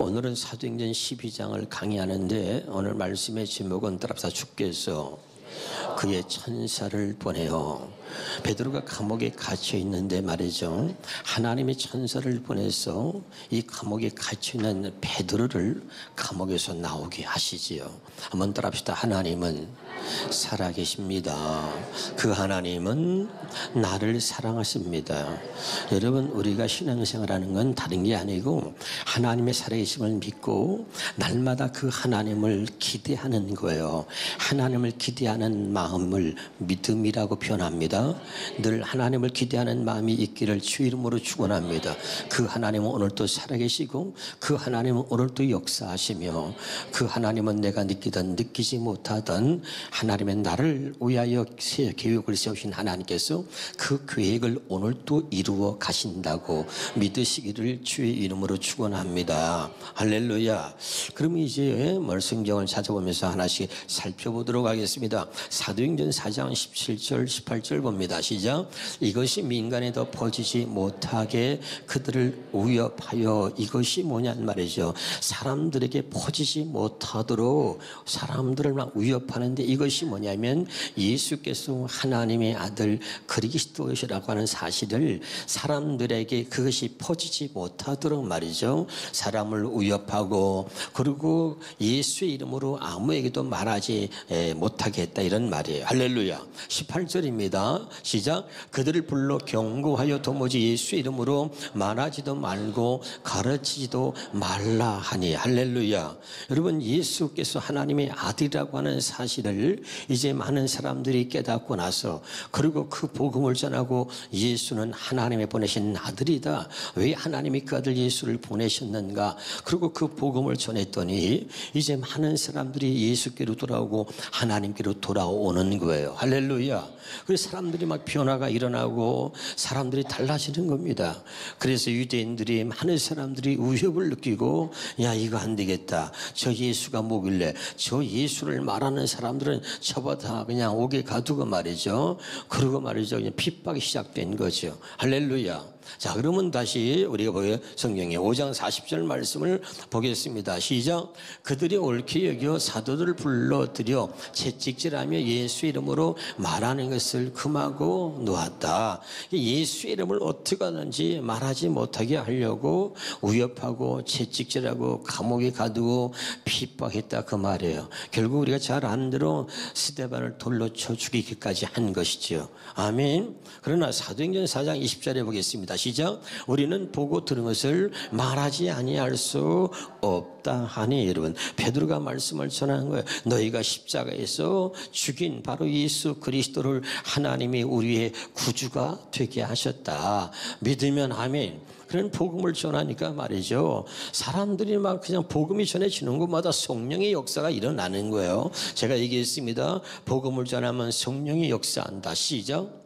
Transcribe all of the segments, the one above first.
오늘은 사도행전 12장을 강의하는데 오늘 말씀의 제목은 따라서 주께서 그의 천사를 보내요. 베드로가 감옥에 갇혀 있는데 말이죠, 하나님의 천사를 보내서 이 감옥에 갇혀 있는 베드로를 감옥에서 나오게 하시지요. 한번 따라합시다. 하나님은 살아계십니다. 그 하나님은 나를 사랑하십니다. 여러분, 우리가 신앙생활하는 건 다른 게 아니고 하나님의 살아계심을 믿고 날마다 그 하나님을 기대하는 거예요. 하나님을 기대하는 마음을 믿음이라고 표현합니다. 늘 하나님을 기대하는 마음이 있기를 주 이름으로 축원합니다. 그 하나님은 오늘도 살아계시고 그 하나님은 오늘도 역사하시며 그 하나님은 내가 느끼던 느끼지 못하던 하나님의 나를 위하여 계획을 세우신 하나님께서 그 계획을 오늘도 이루어 가신다고 믿으시기를 주의 이름으로 축원합니다. 할렐루야. 그럼 이제 성경을 찾아보면서 하나씩 살펴보도록 하겠습니다. 사도행전 4장 17절 18절 봅니다. 시작. 이것이 민간에 더 퍼지지 못하게 그들을 위협하여, 이것이 뭐냐는 말이죠. 사람들에게 퍼지지 못하도록 사람들을 막 위협하는데, 이것이 뭐냐면 예수께서 하나님의 아들 그리스도시라고 하는 사실을 사람들에게 그것이 퍼지지 못하도록 말이죠, 사람을 위협하고 그리고 예수의 이름으로 아무에게도 말하지 못하게 했다, 이런 말이에요. 할렐루야. 18절입니다. 시작. 그들을 불러 경고하여 도무지 예수의 이름으로 말하지도 말고 가르치지도 말라 하니. 할렐루야. 여러분, 예수께서 하나님의 아들이라고 하는 사실을 이제 많은 사람들이 깨닫고 나서, 그리고 그 복음을 전하고 예수는 하나님의 보내신 아들이다, 왜 하나님이 그 아들 예수를 보내셨는가, 그리고 그 복음을 전했더니 이제 많은 사람들이 예수께로 돌아오고 하나님께로 돌아오는 거예요. 할렐루야. 그래서 사람들이 막 변화가 일어나고 사람들이 달라지는 겁니다. 그래서 유대인들이, 많은 사람들이 위협을 느끼고, 야, 이거 안 되겠다, 저 예수가 뭐길래, 저 예수를 말하는 사람들은 저보다 그냥 옥에 가두고 말이죠, 그러고 말이죠, 그냥 핍박이 시작된 거죠. 할렐루야. 자, 그러면 다시 우리가 성경의 5장 40절 말씀을 보겠습니다. 시작. 그들이 옳게 여겨 사도들을 불러들여 채찍질하며 예수 이름으로 말하는 것을 금하고 놓았다. 예수 이름을 어떻게 하든지 말하지 못하게 하려고 위협하고 채찍질하고 감옥에 가두고 핍박했다, 그 말이에요. 결국 우리가 잘 아는 대로 스데반을 돌로 쳐 죽이기까지 한 것이죠. 아멘. 그러나 사도행전 4장 20절에 보겠습니다. 시작. 우리는 보고 들은 것을 말하지 아니할 수 없다 하니. 여러분, 베드로가 말씀을 전하는 거예요. 너희가 십자가에서 죽인 바로 예수 그리스도를 하나님이 우리의 구주가 되게 하셨다. 믿으면 아멘. 그런 복음을 전하니까 말이죠, 사람들이 막 그냥 복음이 전해지는 곳마다 성령의 역사가 일어나는 거예요. 제가 얘기했습니다. 복음을 전하면 성령이 역사한다. 시작.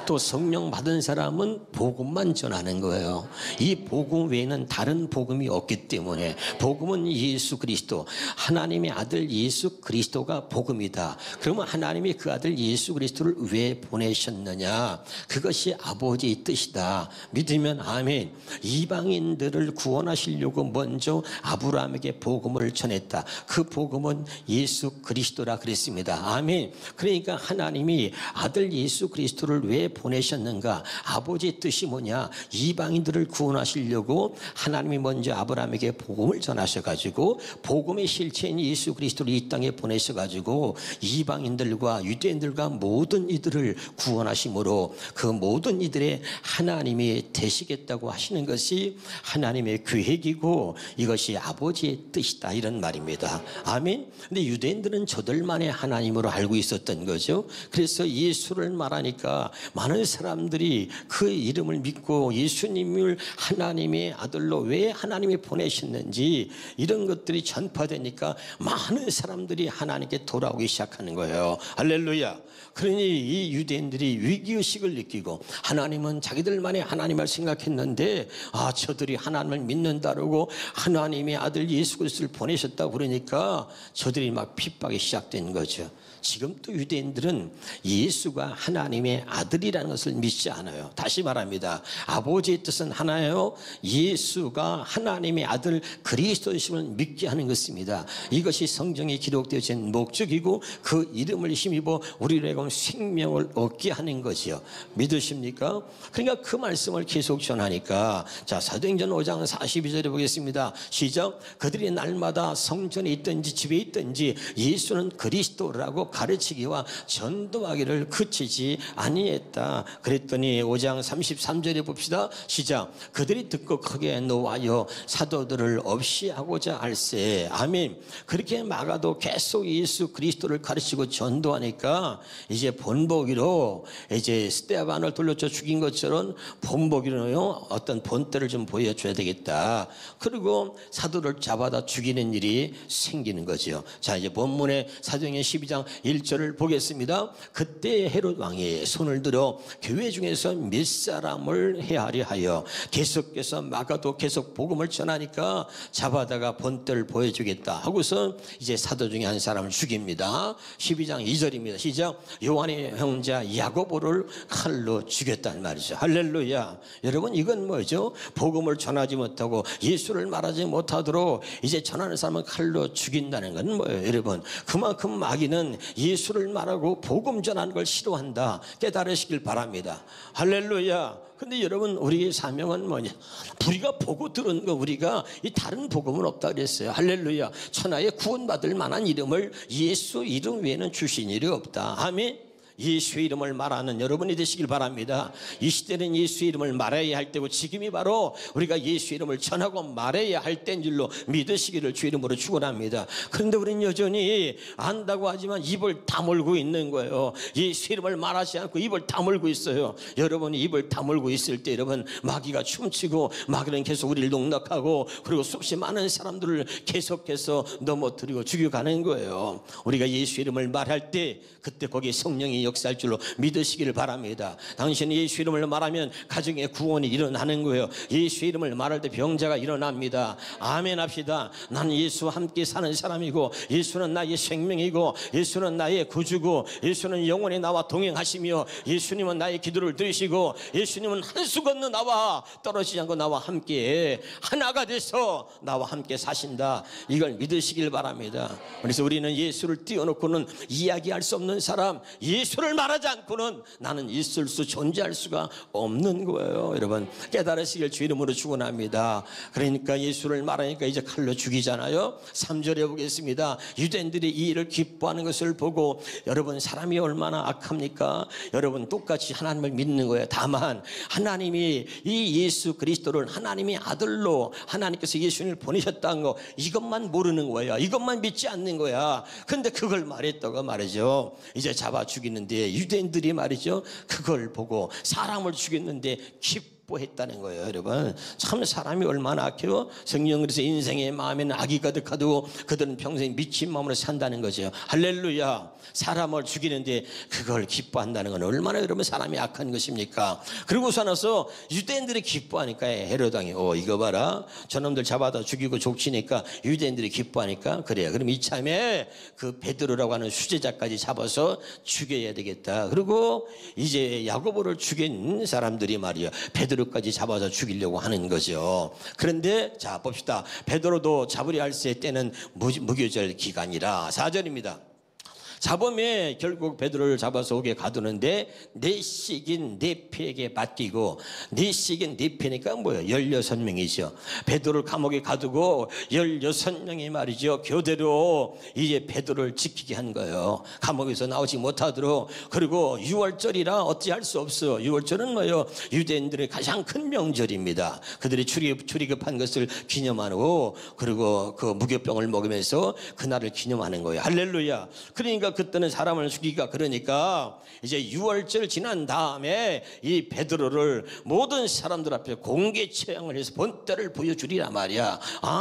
또 성령 받은 사람은 복음만 전하는 거예요. 이 복음 외에는 다른 복음이 없기 때문에, 복음은 예수 그리스도, 하나님의 아들 예수 그리스도가 복음이다. 그러면 하나님이 그 아들 예수 그리스도를 왜 보내셨느냐, 그것이 아버지의 뜻이다. 믿으면 아멘. 이방인들을 구원하시려고 먼저 아브라함에게 복음을 전했다. 그 복음은 예수 그리스도라 그랬습니다. 아멘. 그러니까 하나님이 아들 예수 그리스도를 왜 보내셨는가, 아버지의 뜻이 뭐냐, 이방인들을 구원하시려고 하나님이 먼저 아브라함에게 복음을 전하셔가지고 복음의 실체인 예수 그리스도를 이 땅에 보내셔가지고 이방인들과 유대인들과 모든 이들을 구원하심으로 그 모든 이들의 하나님이 되시겠다고 하시는 것이 하나님의 계획이고 이것이 아버지의 뜻이다, 이런 말입니다. 아멘. 근데 유대인들은 저들만의 하나님으로 알고 있었던 거죠. 그래서 예수를 말하니까 많은 사람들이 그 이름을 믿고 예수님을 하나님의 아들로 왜 하나님이 보내셨는지 이런 것들이 전파되니까 많은 사람들이 하나님께 돌아오기 시작하는 거예요. 할렐루야. 그러니 이 유대인들이 위기의식을 느끼고, 하나님은 자기들만의 하나님을 생각했는데, 아, 저들이 하나님을 믿는다고 하나님의 아들 예수 그리스도를 보내셨다고 그러니까 저들이 막 핍박이 시작된 거죠. 지금 또 유대인들은 예수가 하나님의 아들이라는 것을 믿지 않아요. 다시 말합니다. 아버지의 뜻은 하나예요. 예수가 하나님의 아들 그리스도이심을 믿게 하는 것입니다. 이것이 성경에 기록되어진 목적이고 그 이름을 힘입어 우리에게 생명을 얻게 하는 것이요. 믿으십니까? 그러니까 그 말씀을 계속 전하니까, 자, 사도행전 5장 42절에 보겠습니다. 시작. 그들이 날마다 성전에 있든지 집에 있든지 예수는 그리스도라고 가르치기와 전도하기를 그치지 아니했다. 그랬더니 5장 33절에 봅시다. 시작. 그들이 듣고 크게 노하여 사도들을 없이 하고자 할세. 아멘. 그렇게 마가도 계속 예수 그리스도를 가르치고 전도하니까 이제 본보기로 이제 스데반을 돌려쳐 죽인 것처럼 본보기로요 어떤 본때를 좀 보여줘야 되겠다. 그리고 사도를 잡아다 죽이는 일이 생기는 거죠. 자, 이제 본문의 사도행전 12장 1절을 보겠습니다. 그때 헤롯 왕이 손을 들어 교회 중에서 몇 사람을 해하려 하여 계속해서 마가도 계속 복음을 전하니까 잡아다가 본때를 보여주겠다 하고서 이제 사도 중에 한 사람을 죽입니다. 12장 2절입니다. 시작. 요한의 형제 야고보를 칼로 죽였단 말이죠. 할렐루야. 여러분, 이건 뭐죠? 복음을 전하지 못하고 예수를 말하지 못하도록 이제 전하는 사람은 칼로 죽인다는 건 뭐예요? 여러분, 그만큼 마귀는 예수를 말하고 복음 전하는 걸 싫어한다. 깨달으시길 바랍니다. 할렐루야. 근데 여러분, 우리의 사명은 뭐냐? 우리가 보고 들은 거, 우리가 이 다른 복음은 없다 그랬어요. 할렐루야. 천하에 구원받을 만한 이름을 예수 이름 외에는 주신 일이 없다. 아멘. 예수의 이름을 말하는 여러분이 되시길 바랍니다. 이 시대는 예수의 이름을 말해야 할 때고 지금이 바로 우리가 예수의 이름을 전하고 말해야 할 때인 줄로 믿으시기를 주 이름으로 축원합니다. 그런데 우리는 여전히 안다고 하지만 입을 다물고 있는 거예요. 예수 이름을 말하지 않고 입을 다물고 있어요. 여러분이 입을 다물고 있을 때 여러분, 마귀가 춤추고 마귀는 계속 우리를 농락하고 그리고 수없이 많은 사람들을 계속해서 넘어뜨리고 죽여가는 거예요. 우리가 예수 이름을 말할 때 그때 거기에 성령이 역사할 줄로 믿으시기를 바랍니다. 당신이 예수 이름을 말하면 가정의 구원이 일어나는 거예요. 예수 이름을 말할 때 병자가 일어납니다. 아멘 합시다. 나는 예수와 함께 사는 사람이고 예수는 나의 생명이고 예수는 나의 구주고 예수는 영원히 나와 동행하시며 예수님은 나의 기도를 들으시고 예수님은 한수 건너 나와 떨어지지 않고 나와 함께 하나가 돼서 나와 함께 사신다. 이걸 믿으시길 바랍니다. 그래서 우리는 예수를 띄워놓고는 이야기할 수 없는 사람, 예수를 말하지 않고는 나는 있을 수 존재할 수가 없는 거예요. 여러분, 깨달으시길 주 이름으로 축원합니다. 그러니까 예수를 말하니까 이제 칼로 죽이잖아요. 3절에 보겠습니다. 유대인들이 이 일을 기뻐하는 것을 보고, 여러분, 사람이 얼마나 악합니까? 여러분, 똑같이 하나님을 믿는 거예요. 다만 하나님이 이 예수 그리스도를 하나님의 아들로 하나님께서 예수님을 보내셨다는 거, 이것만 모르는 거야. 이것만 믿지 않는 거야. 근데 그걸 말했다고 말이죠. 이제 잡아 죽이는데 유대인들이 말이죠, 그걸 보고 사람을 죽였는데 기뻐했다는 거예요. 여러분, 참 사람이 얼마나 악해요. 성경 그래서 인생의 마음에는 악이 가득하고 그들은 평생 미친 마음으로 산다는 거죠. 할렐루야. 사람을 죽이는데 그걸 기뻐한다는 건 얼마나 여러분 사람이 악한 것입니까? 그러고서 나서 유대인들이 기뻐하니까 헤롯 왕이 이거 봐라, 저놈들 잡아다 죽이고 족치니까 유대인들이 기뻐하니까 그래요. 그럼 이참에 그 베드로라고 하는 수제자까지 잡아서 죽여야 되겠다. 그리고 이제 야고보를 죽인 사람들이 말이야 베드로까지 잡아서 죽이려고 하는 거죠. 그런데 자 봅시다. 베드로도 잡으려 할 때는 무교절 기간이라 4절입니다. 잡음에 결국 베드로를 잡아서 옥에 가두는데 네 씩인 네 패에게 맡기고, 네 씩인 네 패니까 뭐예요? 16명이죠. 베드로를 감옥에 가두고 16명이 말이죠, 교대로 이제 베드로를 지키게 한 거예요. 감옥에서 나오지 못하도록. 그리고 6월절이라 어찌할 수 없어. 6월절은 뭐예요? 유대인들의 가장 큰 명절입니다. 그들이 출애굽한 것을 기념하고 그리고 그 무교병을 먹으면서 그날을 기념하는 거예요. 할렐루야. 그러니까 그때는 사람을 죽이기가 그러니까 이제 6월절 지난 다음에 이 베드로를 모든 사람들 앞에 공개 처형을 해서 본때를 보여주리라 말이야.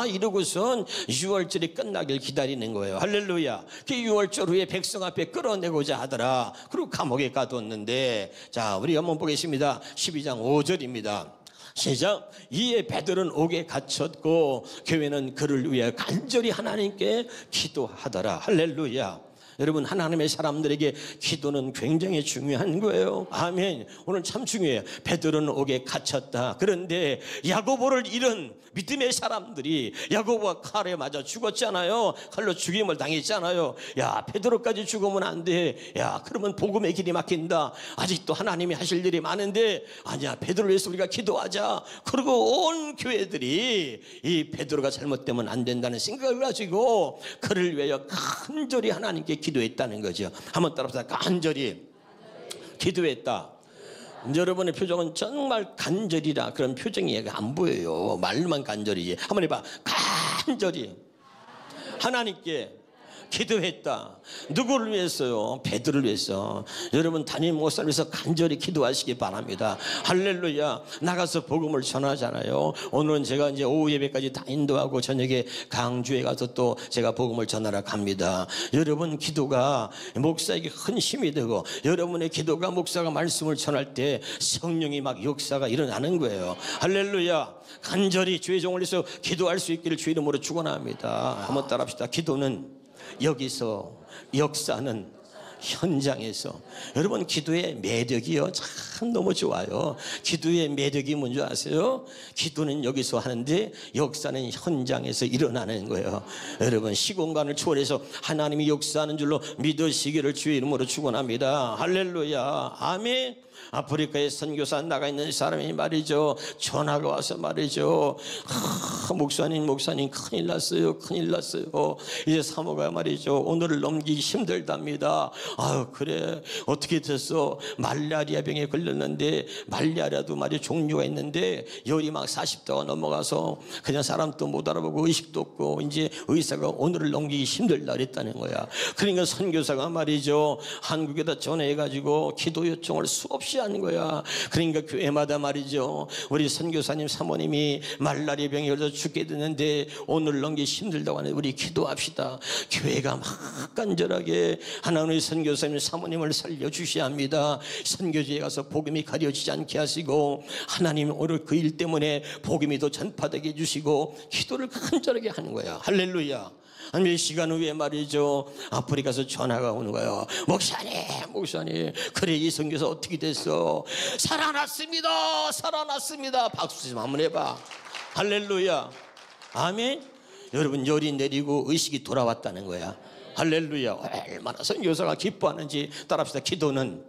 이러고선 6월절이 끝나길 기다리는 거예요. 할렐루야. 그 6월절 후에 백성 앞에 끌어내고자 하더라. 그리고 감옥에 가뒀는데, 자 우리 한번 보겠습니다. 12장 5절입니다. 시작. 이에 베드로는 옥에 갇혔고 교회는 그를 위해 간절히 하나님께 기도하더라. 할렐루야. 여러분, 하나님의 사람들에게 기도는 굉장히 중요한 거예요. 아멘. 오늘 참 중요해요. 베드로는 옥에 갇혔다. 그런데 야고보를 잃은 믿음의 사람들이 야고보와 칼에 맞아 죽었잖아요. 칼로 죽임을 당했잖아요. 야, 베드로까지 죽으면 안 돼. 야, 그러면 복음의 길이 막힌다. 아직도 하나님이 하실 일이 많은데, 아니야, 베드로를 위해서 우리가 기도하자. 그리고 온 교회들이 이 베드로가 잘못되면 안 된다는 생각을 가지고 그를 위하여 간절히 하나님께 기도했다는 거죠. 한번 따라서 간절히 기도했다. 여러분의 표정은 정말 간절이라 그런 표정이 안 보여요. 말만 간절이지. 한번 해봐. 간절히 하나님께 기도했다. 누구를 위해서요? 베드로를 위해서. 여러분, 담임 목사를 위해서 간절히 기도하시기 바랍니다. 할렐루야. 나가서 복음을 전하잖아요. 오늘은 제가 이제 오후 예배까지 다 인도하고 저녁에 강주에 가서 또 제가 복음을 전하러 갑니다. 여러분, 기도가 목사에게 큰 힘이 되고, 여러분의 기도가 목사가 말씀을 전할 때 성령이 막 역사가 일어나는 거예요. 할렐루야. 간절히 주의 종을 위해서 기도할 수 있기를 주 이름으로 축원합니다. 한번 따라합시다. 기도는 여기서, 역사는 현장에서. 여러분, 기도의 매력이요, 참 너무 좋아요. 기도의 매력이 뭔지 아세요? 기도는 여기서 하는데 역사는 현장에서 일어나는 거예요. 여러분, 시공간을 초월해서 하나님이 역사하는 줄로 믿으시기를 주의 이름으로 축원합니다. 할렐루야. 아멘. 아프리카에 선교사 나가 있는 사람이 말이죠, 전화가 와서 말이죠, 목사님 큰일 났어요. 이제 사모가 말이죠, 오늘을 넘기기 힘들답니다. 아유, 그래, 어떻게 됐어? 말라리아 병에 걸렸는데, 말라리아도 말이 종류가 있는데 열이 막 40도가 넘어가서 그냥 사람도 못 알아보고 의식도 없고 이제 의사가 오늘을 넘기기 힘들다 그랬다는 거야. 그러니까 선교사가 말이죠, 한국에다 전화해가지고 기도 요청을 수없이 하는 거야. 그러니까 교회마다 말이죠, 우리 선교사님 사모님이 말라리아 병에 걸려서 죽게 됐는데 오늘 넘기기 힘들다고 하는데 우리 기도합시다. 교회가 막 간절하게 하나님의 선교사님 사모님을 살려주셔야 합니다. 선교지에 가서 복음이 가려지지 않게 하시고, 하나님 오늘 그 일 때문에 복음이 더 전파되게 해주시고 기도를 간절하게 하는 거야. 할렐루야. 한 몇 시간 후에 말이죠, 아프리카에서 전화가 오는 거예요. 목사님, 그래, 이 선교사 어떻게 됐어? 살아났습니다. 박수 좀 한번 해봐. 할렐루야. 아멘. 여러분, 열이 내리고 의식이 돌아왔다는 거야. 할렐루야. 얼마나 선교사가 기뻐하는지 따라합시다. 기도는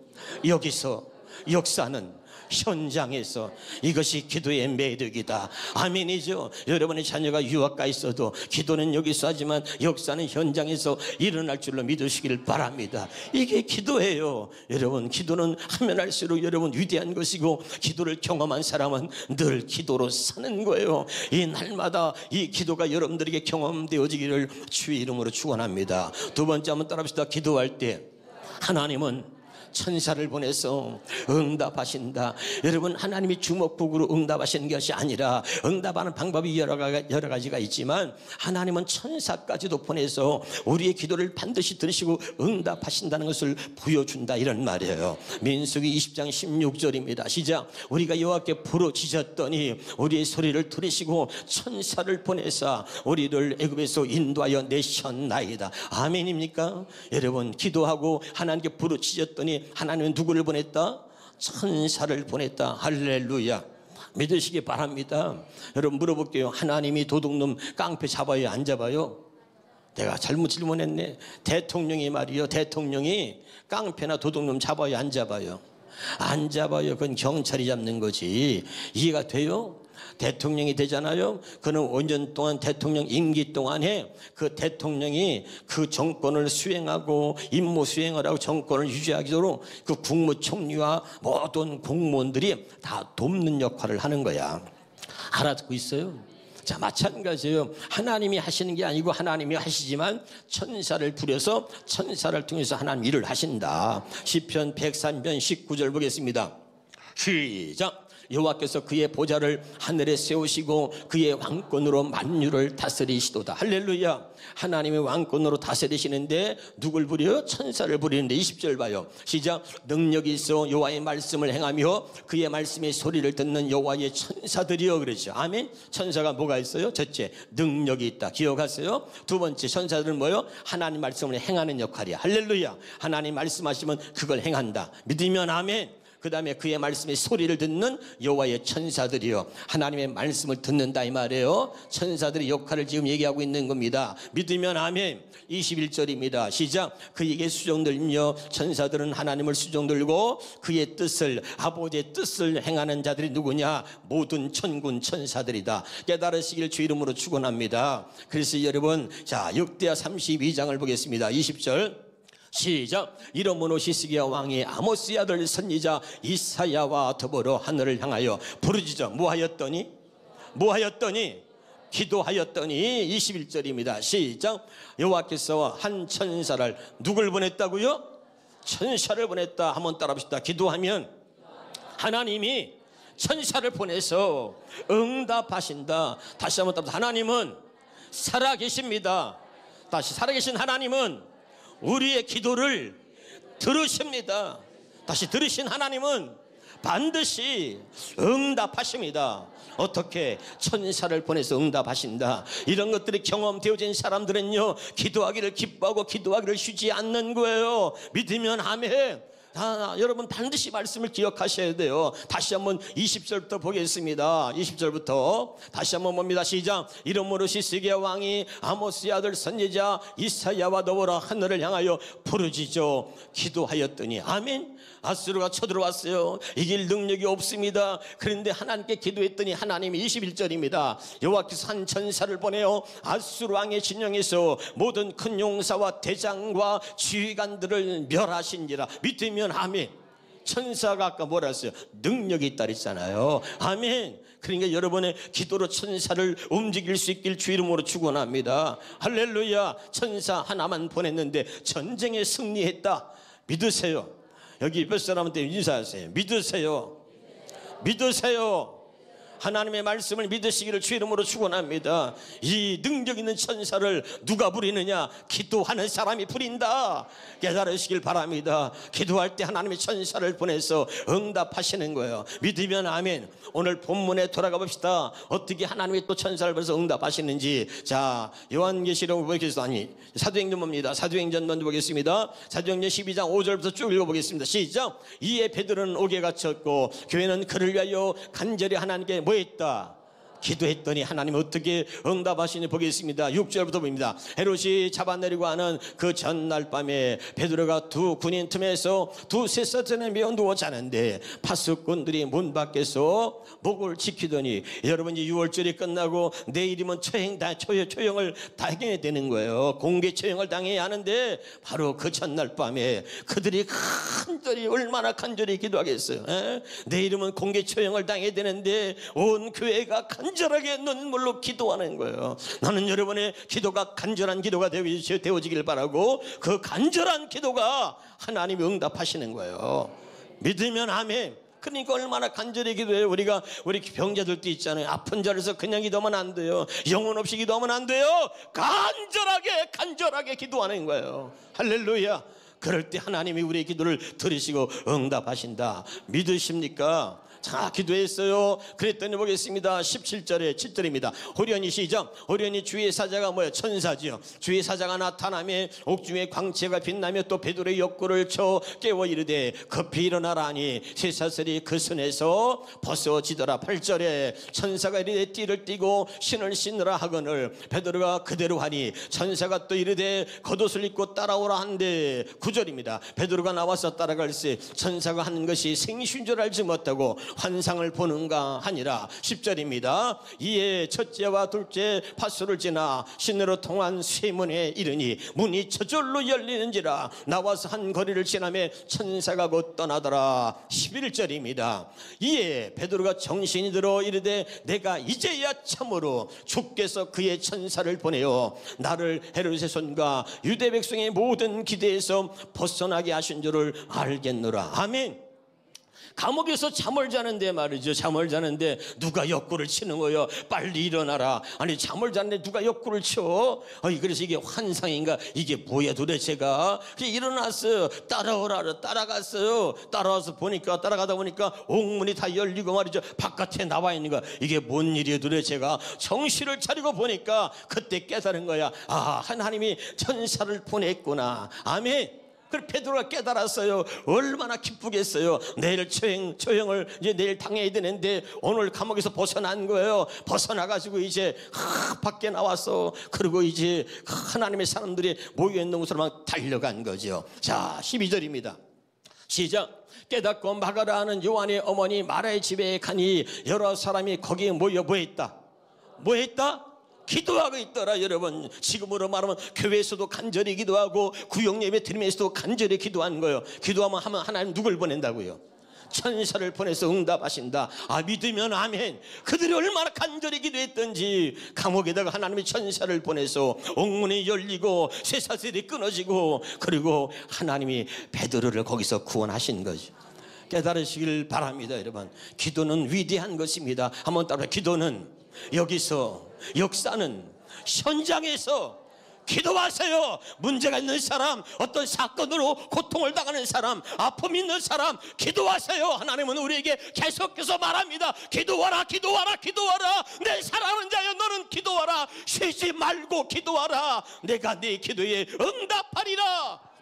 여기서, 역사는 현장에서. 이것이 기도의 매력이다. 아멘이죠. 여러분의 자녀가 유학 가 있어도 기도는 여기서 하지만 역사는 현장에서 일어날 줄로 믿으시기를 바랍니다. 이게 기도예요. 여러분, 기도는 하면 할수록 여러분 위대한 것이고, 기도를 경험한 사람은 늘 기도로 사는 거예요. 이 날마다 이 기도가 여러분들에게 경험되어지기를 주의 이름으로 축원합니다. 두 번째 한번 따라합시다. 기도할 때 하나님은 천사를 보내서 응답하신다. 여러분, 하나님이 주먹국으로 응답하시는 것이 아니라, 응답하는 방법이 여러 가지가 있지만 하나님은 천사까지도 보내서 우리의 기도를 반드시 들으시고 응답하신다는 것을 보여준다, 이런 말이에요. 민수기 20장 16절입니다. 시작. 우리가 여호와께 부르짖었더니 우리의 소리를 들으시고 천사를 보내사 우리를 애굽에서 인도하여 내셨나이다. 아멘입니까? 여러분, 기도하고 하나님께 부르짖었더니 하나님은 누구를 보냈다? 천사를 보냈다. 할렐루야. 믿으시기 바랍니다. 여러분, 물어볼게요. 하나님이 도둑놈 깡패 잡아요, 안 잡아요? 내가 잘못 질문했네. 대통령이 말이요, 대통령이 깡패나 도둑놈 잡아요, 안 잡아요? 안 잡아요. 그건 경찰이 잡는 거지. 이해가 돼요? 대통령이 되잖아요. 그는 5년 동안 대통령 임기 동안에 그 대통령이 그 정권을 수행하고 임무 수행을 하고 정권을 유지하도록 그 국무총리와 모든 공무원들이 다 돕는 역할을 하는 거야. 알아듣고 있어요? 자, 마찬가지예요. 하나님이 하시는 게 아니고 하나님이 하시지만 천사를 부려서 천사를 통해서 하나님 일을 하신다. 시편 103편 19절 보겠습니다. 시작. 여호와께서 그의 보좌를 하늘에 세우시고 그의 왕권으로 만유를 다스리시도다. 할렐루야. 하나님의 왕권으로 다스리시는데 누굴 부려요? 천사를 부리는데 20절 봐요. 시작. 능력이 있어 여호와의 말씀을 행하며 그의 말씀의 소리를 듣는 여호와의 천사들이여. 그러죠. 아멘. 천사가 뭐가 있어요? 첫째, 능력이 있다. 기억하세요? 두 번째, 천사들은 뭐요? 하나님 말씀을 행하는 역할이야. 할렐루야. 하나님 말씀하시면 그걸 행한다. 믿으면 아멘. 그 다음에 그의 말씀의 소리를 듣는 여호와의 천사들이요, 하나님의 말씀을 듣는다 이 말이에요. 천사들의 역할을 지금 얘기하고 있는 겁니다. 믿으면 아멘. 21절입니다. 시작. 그에게 수종들며 천사들은 하나님을 수종들고 그의 뜻을, 아버지의 뜻을 행하는 자들이 누구냐? 모든 천군 천사들이다. 깨달으시길 주 이름으로 축원합니다. 그래서 여러분, 자, 역대하 32장을 보겠습니다. 20절 시작. 이러므로 히스기야 왕이 아모스의 아들 선지자 이사야와 더불어 하늘을 향하여 부르짖어 뭐하였더니 기도하였더니 21절입니다. 시작. 여호와께서 한 천사를 누굴 보냈다고요? 천사를 보냈다. 한번 따라 봅시다. 기도하면 하나님이 천사를 보내서 응답하신다. 다시 한번 따라. 하나님은 살아계십니다. 다시, 살아계신 하나님은 우리의 기도를 들으십니다. 다시, 들으신 하나님은 반드시 응답하십니다. 어떻게? 천사를 보내서 응답하신다. 이런 것들이 경험되어진 사람들은요, 기도하기를 기뻐하고 기도하기를 쉬지 않는 거예요. 믿으면 아멘. 여러분 반드시 말씀을 기억하셔야 돼요. 다시 한번 20절부터 보겠습니다. 20절부터 다시 한번 봅니다. 시작. 이러므로 히스기야 왕이 아모스의 아들 선지자 이사야와 더불어 하늘을 향하여 부르짖어 기도하였더니 아멘. 아수르가 쳐들어왔어요. 이길 능력이 없습니다. 그런데 하나님께 기도했더니 하나님이 21절입니다. 여호와께서 한 천사를 보내어 아수르 왕의 진영에서 모든 큰 용사와 대장과 지휘관들을 멸하신지라. 믿으면 아멘. 천사가 아까 뭐라 했어요? 능력이 있다 그랬잖아요. 아멘. 그러니까 여러분의 기도로 천사를 움직일 수 있길 주 이름으로 축원합니다. 할렐루야. 천사 하나만 보냈는데 전쟁에 승리했다. 믿으세요. 여기 옆에 사람한테 인사하세요. 믿으세요. 믿으세요. 하나님의 말씀을 믿으시기를 주 이름으로 축원합니다. 이 능력 있는 천사를 누가 부리느냐? 기도하는 사람이 부린다. 깨달으시길 바랍니다. 기도할 때 하나님의 천사를 보내서 응답하시는 거예요. 믿으면 아멘. 오늘 본문에 돌아가 봅시다. 어떻게 하나님의 또 천사를 보내서 응답하시는지. 자, 요한계시록 보겠습니다. 아니, 사도행전 봅니다. 사도행전 먼저 보겠습니다. 사도행전 12장 5절부터 쭉 읽어보겠습니다. 시작. 이에 베드로는 옥에 갇혔고 교회는 그를 위하여 간절히 하나님께 뭐 했다? 기도했더니 하나님 어떻게 응답하시니 보겠습니다. 6절부터 봅니다. 헤롯이 잡아내리고 하는 그 전날 밤에 베드로가 두 군인 틈에서 두세 사전에 메어 누워 자는데 파수꾼들이 문 밖에서 목을 지키더니, 여러분 이제 6월절이 끝나고 내일이면 초형을 당해야 되는 거예요. 공개 처형을 당해야 하는데 바로 그 전날 밤에 그들이 간절히, 얼마나 간절히 기도하겠어요. 내일이면 공개 처형을 당해야 되는데 온 교회가 간절하게 눈물로 기도하는 거예요. 나는 여러분의 기도가 간절한 기도가 되어지길 바라고, 그 간절한 기도가 하나님이 응답하시는 거예요. 믿으면 아멘. 그러니까 얼마나 간절히 기도해요. 우리 병자들도 있잖아요. 아픈 자리에서 그냥 기도하면 안 돼요. 영혼 없이 기도하면 안 돼요. 간절하게 기도하는 거예요. 할렐루야. 그럴 때 하나님이 우리의 기도를 들으시고 응답하신다. 믿으십니까? 자, 기도했어요. 그랬더니 보겠습니다. 17절에 7절입니다. 호련히 시작. 호련히 주의 사자가 뭐예요? 천사지요. 주의 사자가 나타나며 옥중에 광채가 빛나며 또 베드로의 옆구를 쳐 깨워 이르되 급히 일어나라 하니 쇠사슬이 그 손에서 벗어지더라. 8절에 천사가 이르되 띠를 띠고 신을 신으라 하거늘 베드로가 그대로 하니 천사가 또 이르되 겉옷을 입고 따라오라 한데 9절입니다. 베드로가 나와서 따라갈새 천사가 하는 것이 생신 줄 알지 못하고 환상을 보는가 하니라. 10절입니다. 이에 첫째와 둘째 파수를 지나 신으로 통한 쇠문에 이르니 문이 저절로 열리는지라. 나와서 한 거리를 지나며 천사가 곧 떠나더라. 11절입니다. 이에 베드로가 정신이 들어 이르되 내가 이제야 참으로 주께서 그의 천사를 보내어 나를 헤롯의 손과 유대 백성의 모든 기대에서 벗어나게 하신 줄을 알겠노라. 아멘. 감옥에서 잠을 자는데 말이죠. 잠을 자는데 누가 옆구를 치는 거예요. 빨리 일어나라. 아니 잠을 자는데 누가 옆구를 쳐? 그래서 이게 환상인가? 이게 뭐야 도대체가? 그래서 일어났어요. 따라오라. 따라갔어요. 따라와서 보니까 따라가다 보니까 옥문이 다 열리고 말이죠. 바깥에 나와 있는 거. 이게 뭔 일이에요 도대체가? 정신을 차리고 보니까 그때 깨달은 거야. 아, 하나님이 천사를 보냈구나. 아멘. 그걸 베드로가 깨달았어요. 얼마나 기쁘겠어요. 내일 처형을 이제 내일 당해야 되는데 오늘 감옥에서 벗어난 거예요. 벗어나가지고 이제 밖에 나와서 그리고 이제 하나님의 사람들이 모여있는 곳으로 막 달려간 거죠. 자, 12절입니다. 시작. 깨닫고 마가라 하는 요한의 어머니 마라의 집에 가니 여러 사람이 거기에 모여 뭐했다? 뭐했다? 기도하고 있더라. 여러분, 지금으로 말하면 교회에서도 간절히 기도하고 구역예배 드리면서도 간절히 기도하는 거예요. 기도하면 하나님 누굴 보낸다고요? 천사를 보내서 응답하신다. 아, 믿으면 아멘. 그들이 얼마나 간절히 기도했던지 감옥에다가 하나님이 천사를 보내서 옥문이 열리고 쇠사슬이 끊어지고 그리고 하나님이 베드로를 거기서 구원하신 거죠. 깨달으시길 바랍니다. 여러분, 기도는 위대한 것입니다. 한번 따라. 기도는 여기서, 역사는 현장에서 기도하세요. 문제가 있는 사람, 어떤 사건으로 고통을 당하는 사람, 아픔이 있는 사람 기도하세요. 하나님은 우리에게 계속해서 말합니다. 기도하라, 기도하라, 기도하라. 내 사랑하는 자여 너는 기도하라. 쉬지 말고 기도하라. 내가 네 기도에 응답하리라.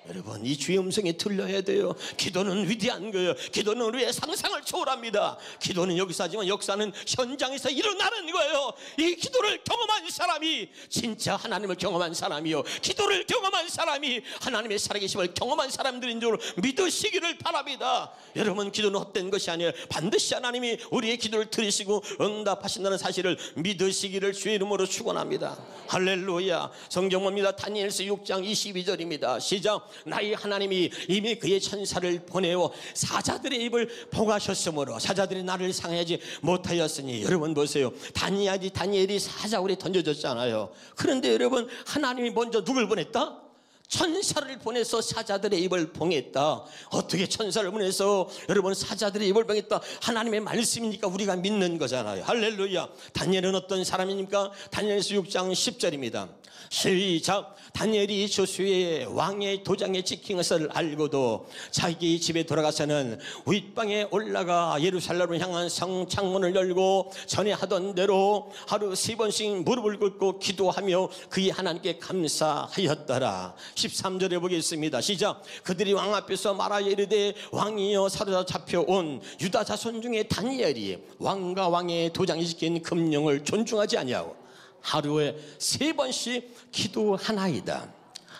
여러분, 이 주의 음성에 들려야 돼요. 기도는 위대한 거예요. 기도는 우리의 상상을 초월합니다. 기도는 여기서 하지만 역사는 현장에서 일어나는 거예요. 이 기도를 경험한 사람이 진짜 하나님을 경험한 사람이요, 기도를 경험한 사람이 하나님의 살아계심을 경험한 사람들인 줄 믿으시기를 바랍니다. 여러분, 기도는 헛된 것이 아니에요. 반드시 하나님이 우리의 기도를 들으시고 응답하신다는 사실을 믿으시기를 주의 이름으로 축원합니다. 할렐루야. 성경 봅니다. 다니엘서 6장 22절입니다. 시작. 나의 하나님이 이미 그의 천사를 보내어 사자들의 입을 봉하셨으므로 사자들이 나를 상하지 못하였으니. 여러분 보세요. 다니엘이 사자굴에 던져졌잖아요. 그런데 여러분, 하나님이 먼저 누굴 보냈다? 천사를 보내서 사자들의 입을 봉했다. 어떻게 천사를 보내서 여러분 사자들의 입을 봉했다? 하나님의 말씀이니까 우리가 믿는 거잖아요. 할렐루야. 다니엘은 어떤 사람입니까? 다니엘서 6장 10절입니다. 시작. 다니엘이 조수의 왕의 도장에 찍힌 것을 알고도 자기 집에 돌아가서는 윗방에 올라가 예루살렘을 향한 성 창문을 열고 전에 하던 대로 하루 3번씩 무릎을 꿇고 기도하며 그의 하나님께 감사하였더라. 13절에 보겠습니다. 시작. 그들이 왕 앞에서 말하여 이르되 왕이여 사로잡혀온 유다 자손 중에 다니엘이 왕과 왕의 도장에 찍힌 금령을 존중하지 아니하고 하루에 3번씩 기도하나이다.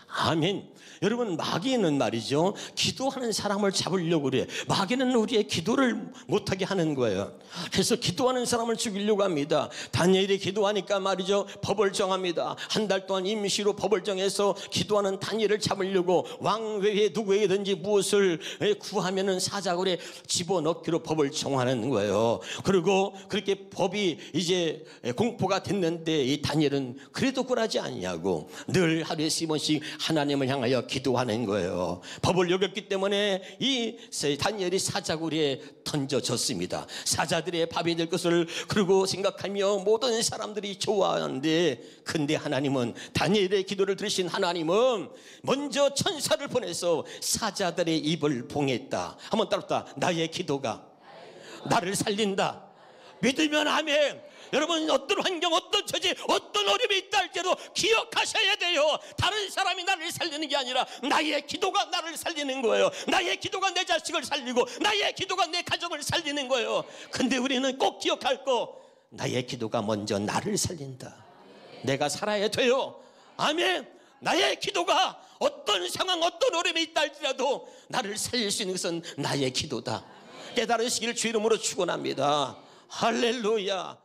아멘. 여러분, 마귀는 말이죠, 기도하는 사람을 잡으려고 그래. 마귀는 우리의 기도를 못하게 하는 거예요. 그래서 기도하는 사람을 죽이려고 합니다. 다니엘이 기도하니까 말이죠, 법을 정합니다. 한 달 동안 임시로 법을 정해서 기도하는 다니엘을 잡으려고 왕 외에 누구에게든지 무엇을 구하면은 사자굴에 집어넣기로 법을 정하는 거예요. 그리고 그렇게 법이 이제 공포가 됐는데 이 다니엘은 그래도 굴하지 않냐고 늘 하루에 3번씩 하나님을 향하여 기도하는 거예요. 법을 어겼기 때문에 이 다니엘이 사자굴에 던져졌습니다. 사자들의 밥이 될 것을 그러고 생각하며 모든 사람들이 좋아하는데, 근데 하나님은, 다니엘의 기도를 들으신 하나님은 먼저 천사를 보내서 사자들의 입을 봉했다. 한번 따라합시다. 나의 기도가 나를 살린다. 믿으면 아멘. 여러분, 어떤 환경, 어떤 처지, 어떤 어려움이 있다 할지라도 기억하셔야 돼요. 다른 사람이 나를 살리는 게 아니라 나의 기도가 나를 살리는 거예요. 나의 기도가 내 자식을 살리고 나의 기도가 내 가정을 살리는 거예요. 근데 우리는 꼭 기억할 거, 나의 기도가 먼저 나를 살린다. 내가 살아야 돼요. 아멘. 나의 기도가 어떤 상황, 어떤 어려움이 있다 할지라도 나를 살릴 수 있는 것은 나의 기도다. 깨달으시기를 주 이름으로 축원합니다. 할렐루야.